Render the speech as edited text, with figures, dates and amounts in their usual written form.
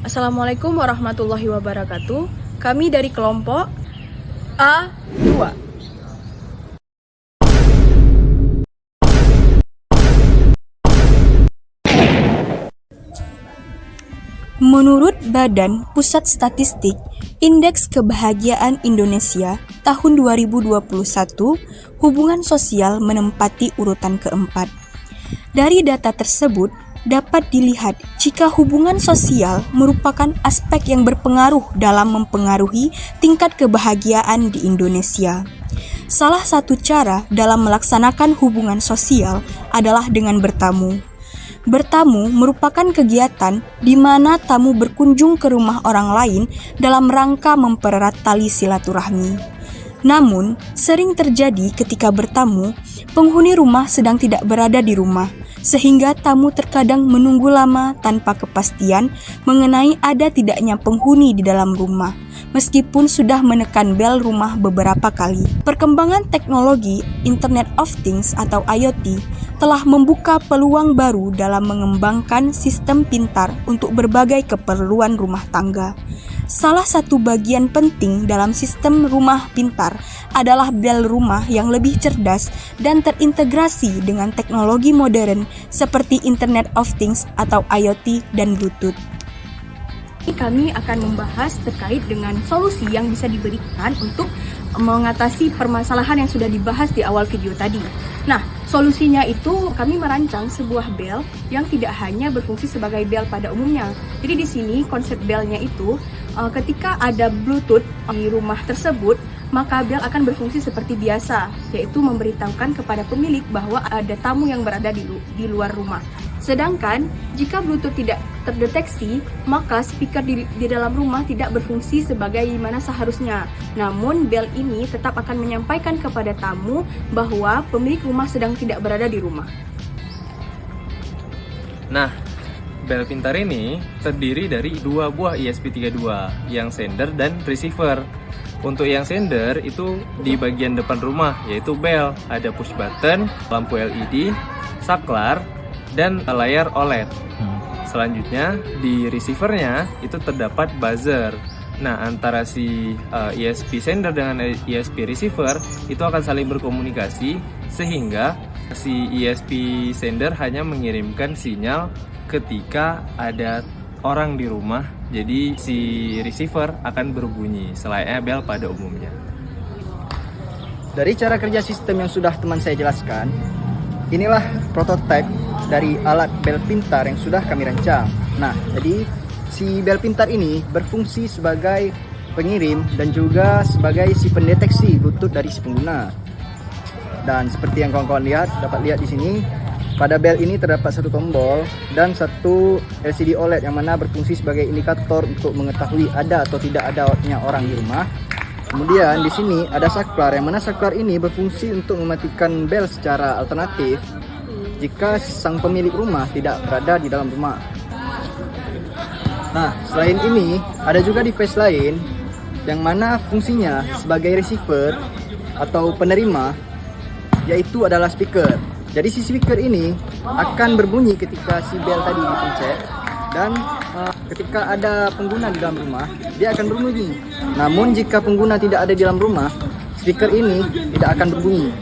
Assalamualaikum warahmatullahi wabarakatuh. Kami dari kelompok A2. Menurut Badan Pusat Statistik, Indeks Kebahagiaan Indonesia tahun 2021, hubungan sosial menempati urutan keempat. Dari data tersebut, dapat dilihat jika hubungan sosial merupakan aspek yang berpengaruh dalam mempengaruhi tingkat kebahagiaan di Indonesia. Salah satu cara dalam melaksanakan hubungan sosial adalah dengan bertamu. Bertamu merupakan kegiatan di mana tamu berkunjung ke rumah orang lain dalam rangka mempererat tali silaturahmi. Namun, sering terjadi ketika bertamu, penghuni rumah sedang tidak berada di rumah, sehingga tamu terkadang menunggu lama tanpa kepastian mengenai ada tidaknya penghuni di dalam rumah, meskipun sudah menekan bel rumah beberapa kali. Perkembangan teknologi Internet of Things atau IoT telah membuka peluang baru dalam mengembangkan sistem pintar untuk berbagai keperluan rumah tangga. Salah satu bagian penting dalam sistem rumah pintar adalah bel rumah yang lebih cerdas dan terintegrasi dengan teknologi modern seperti Internet of Things atau IoT dan Bluetooth. Kami akan membahas terkait dengan solusi yang bisa diberikan untuk mengatasi permasalahan yang sudah dibahas di awal video tadi. Nah, solusinya itu kami merancang sebuah bel yang tidak hanya berfungsi sebagai bel pada umumnya. Jadi di sini konsep belnya itu ketika ada Bluetooth di rumah tersebut, maka bel akan berfungsi seperti biasa, yaitu memberitahukan kepada pemilik bahwa ada tamu yang berada di luar rumah. Sedangkan jika Bluetooth tidak terdeteksi, maka speaker di dalam rumah tidak berfungsi sebagaimana seharusnya. Namun bel ini tetap akan menyampaikan kepada tamu bahwa pemilik rumah sedang tidak berada di rumah. Nah, bel pintar ini terdiri dari dua buah ESP32, yang sender dan receiver. Untuk yang sender itu di bagian depan rumah, yaitu bel, ada push button, lampu LED, saklar, dan layar OLED. Selanjutnya di receivernya itu terdapat buzzer. Nah, antara si ESP sender dengan ESP receiver itu akan saling berkomunikasi, sehingga si ESP sender hanya mengirimkan sinyal ketika ada orang di rumah. Jadi si receiver akan berbunyi selayaknya bel pada umumnya. Dari cara kerja sistem yang sudah teman saya jelaskan, inilah prototipe dari alat bel pintar yang sudah kami rancang. Nah, jadi si bel pintar ini berfungsi sebagai pengirim dan juga sebagai si pendeteksi Bluetooth dari si pengguna. Dan seperti yang kawan-kawan dapat lihat di sini, pada bel ini terdapat satu tombol dan satu LCD OLED yang mana berfungsi sebagai indikator untuk mengetahui ada atau tidak adanya orang di rumah. Kemudian di sini ada saklar, yang mana saklar ini berfungsi untuk mematikan bel secara alternatif jika sang pemilik rumah tidak berada di dalam rumah. Nah, selain ini ada juga device lain yang mana fungsinya sebagai receiver atau penerima, yaitu adalah speaker. Jadi si speaker ini akan berbunyi ketika si bel tadi dipencet, dan ketika ada pengguna di dalam rumah, dia akan berbunyi. Namun jika pengguna tidak ada di dalam rumah, speaker ini tidak akan berbunyi.